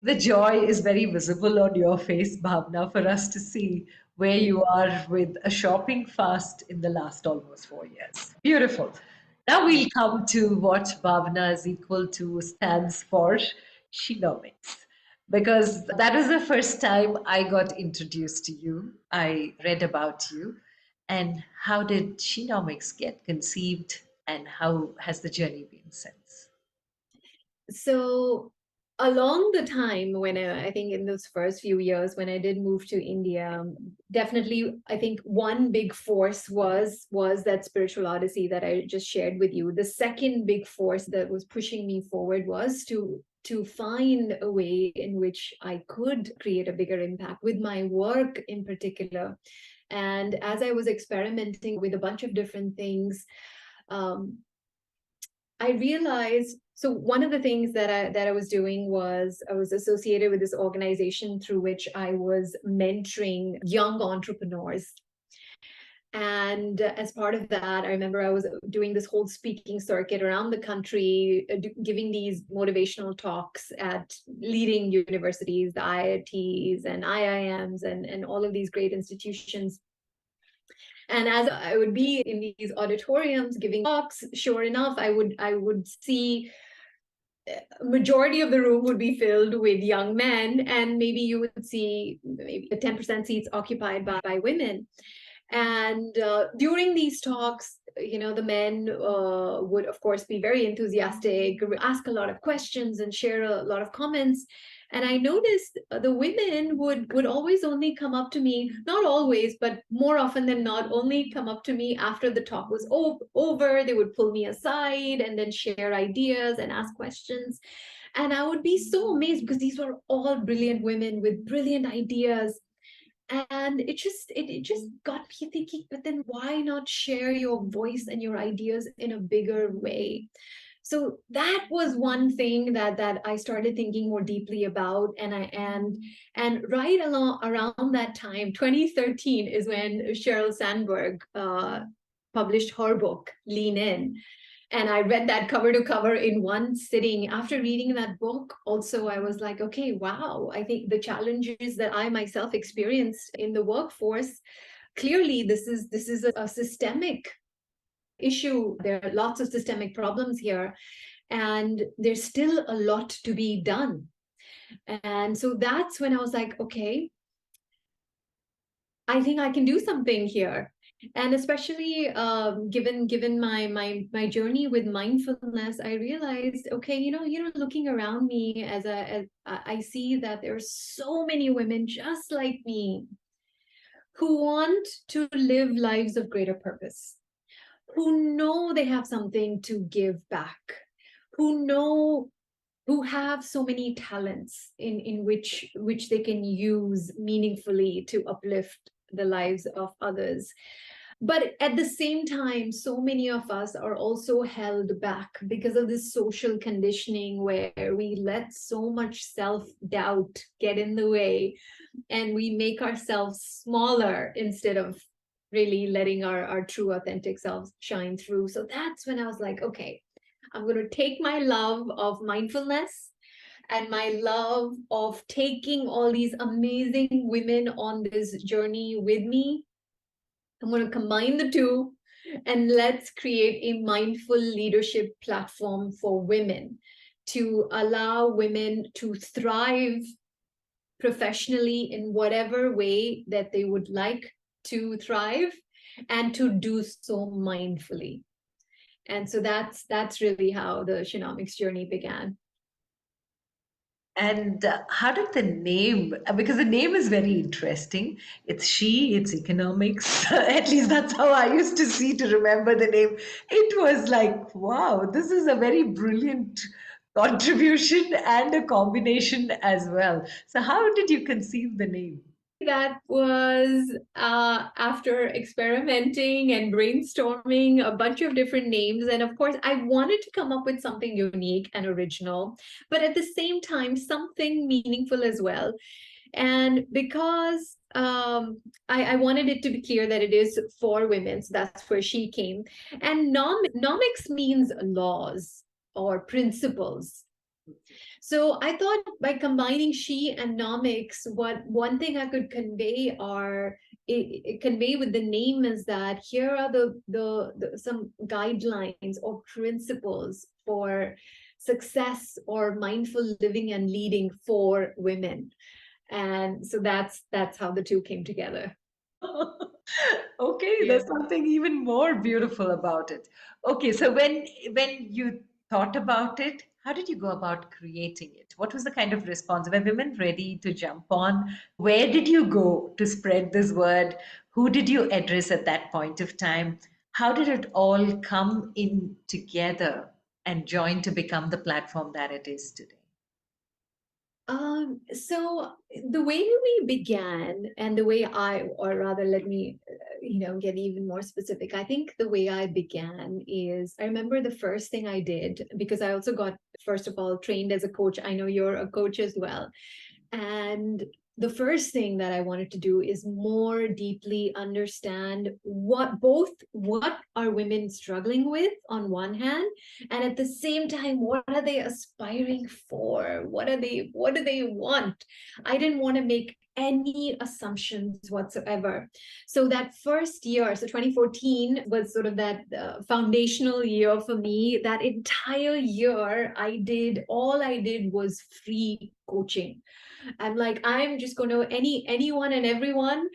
The joy is very visible on your face, Bhavna, for us to see where you are with a shopping fast in the last almost 4 years. Beautiful. Now we'll come to what Bhavna is equal to stands for, Shenomics. Because that is the first time I got introduced to you. I read about you. And how did Shenomics get conceived, and how has the journey been since? So along the time when I think in those first few years when I did move to India, definitely I think one big force was that spiritual odyssey that I just shared with you. The second big force that was pushing me forward was to find a way in which I could create a bigger impact with my work in particular. And as I was experimenting with a bunch of different things, um, I realized, so one of the things that I was doing was I was associated with this organization through which I was mentoring young entrepreneurs. And as part of that, I remember I was doing this whole speaking circuit around the country, giving these motivational talks at leading universities, the IITs and IIMs and all of these great institutions. And as I would be in these auditoriums giving talks, sure enough, I would see majority of the room would be filled with young men, and maybe you would see maybe 10% seats occupied by women. And during these talks, the men would, of course, be very enthusiastic, ask a lot of questions, and share a lot of comments. And I noticed the women would always only come up to me, not always, but more often than not, only come up to me after the talk was over. They would pull me aside and then share ideas and ask questions. And I would be so amazed because these were all brilliant women with brilliant ideas. And it just got me thinking, but then why not share your voice and your ideas in a bigger way? So that was one thing that I started thinking more deeply about. And right along around that time, 2013 is when Sheryl Sandberg published her book, Lean In. And I read that cover to cover in one sitting. After reading that book, also, I was like, okay, wow, I think the challenges that I myself experienced in the workforce, clearly this is a systemic issue. There are lots of systemic problems here, and there's still a lot to be done. And so that's when I was like, okay, I think I can do something here. And especially given my journey with mindfulness, I realized, okay, looking around me as I see that there are so many women just like me who want to live lives of greater purpose, who know they have something to give back, who have so many talents in which they can use meaningfully to uplift the lives of others. But at the same time, so many of us are also held back because of this social conditioning where we let so much self-doubt get in the way, and we make ourselves smaller instead of really letting our true authentic selves shine through. So that's when I was like, okay, I'm going to take my love of mindfulness and my love of taking all these amazing women on this journey with me. I'm going to combine the two, and let's create a mindful leadership platform for women to allow women to thrive professionally in whatever way that they would like to thrive, and to do so mindfully. And so that's really how the Shenomics journey began. And how did the name, because the name is very interesting. It's she, it's economics. At least that's how I used to see to remember the name. It was like, wow, this is a very brilliant contribution and a combination as well. So, how did you conceive the name? That was after experimenting and brainstorming a bunch of different names. And of course, I wanted to come up with something unique and original, but at the same time, something meaningful as well. And because I wanted it to be clear that it is for women, so that's where she came. And nomics means laws or principles. So I thought by combining she and nomics, what one thing I could convey convey with the name is that here are the some guidelines or principles for success or mindful living and leading for women. And so that's how the two came together. Okay, Yeah. there's something even more beautiful about it. Okay, so when you thought about it, how did you go about creating it? What was the kind of response? Were women ready to jump on? Where did you go to spread this word? Who did you address at that point of time? How did it all come in together and join to become the platform that it is today? So the way we began and the way or rather, let me, get even more specific. I think the way I began is I remember the first thing I did, because I also got, first of all, trained as a coach. I know you're a coach as well. And the first thing that I wanted to do is more deeply understand what are women struggling with on one hand, and at the same time, what are they aspiring for? What do they want? I didn't want to make any assumptions whatsoever. So that first year, so 2014 was sort of that foundational year for me. That entire year, all I did was free coaching. I'm like, I'm just going to anyone and everyone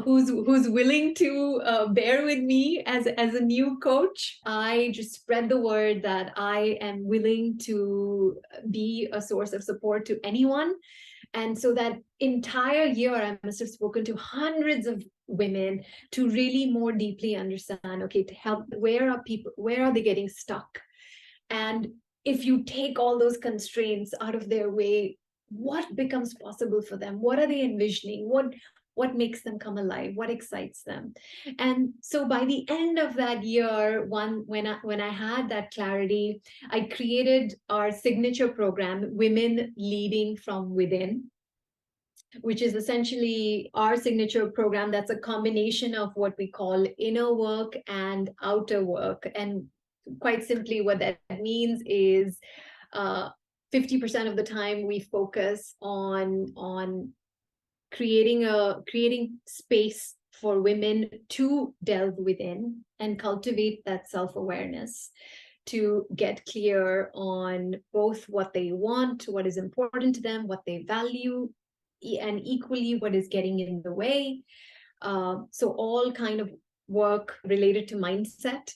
who's willing to bear with me as a new coach. I just spread the word that I am willing to be a source of support to anyone. And so that entire year, I must have spoken to hundreds of women to really more deeply understand, okay, to help, where are they getting stuck? And if you take all those constraints out of their way, what becomes possible for them? What are they envisioning? What makes them come alive? What excites them? And so by the end of that year, when I had that clarity, I created our signature program, Women Leading from Within, which is essentially our signature program that's a combination of what we call inner work and outer work. And quite simply, what that means is 50% of the time we focus on creating space for women to delve within and cultivate that self-awareness, to get clear on both what they want, what is important to them, what they value, and equally what is getting in the way. So all kind of work related to mindset.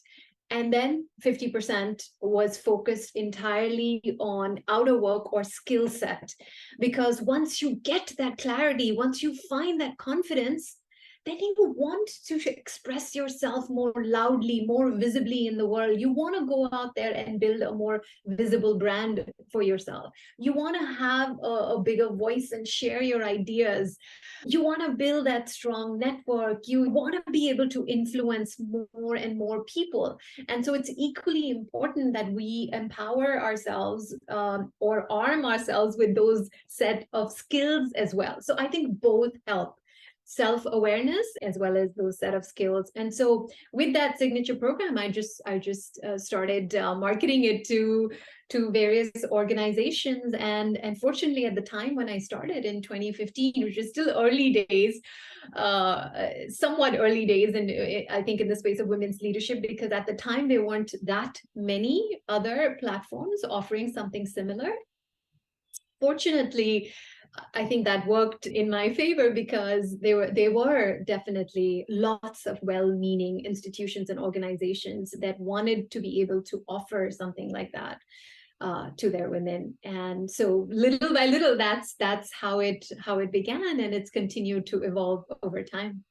And then 50% was focused entirely on outer work or skill set. Because once you get that clarity, once you find that confidence, then you want to express yourself more loudly, more visibly in the world. You want to go out there and build a more visible brand for yourself. You want to have a bigger voice and share your ideas. You want to build that strong network. You want to be able to influence more and more people. And so it's equally important that we empower ourselves or arm ourselves with those set of skills as well. So I think both help, self-awareness as well as those set of skills. And so with that signature program, I just started marketing it to various organizations. And fortunately, at the time when I started in 2015, which is still early days, somewhat early days, and I think in the space of women's leadership, because at the time there weren't that many other platforms offering something similar. Fortunately, I think that worked in my favor, because there were definitely lots of well-meaning institutions and organizations that wanted to be able to offer something like that to their women. And so little by little, that's how it began, and it's continued to evolve over time.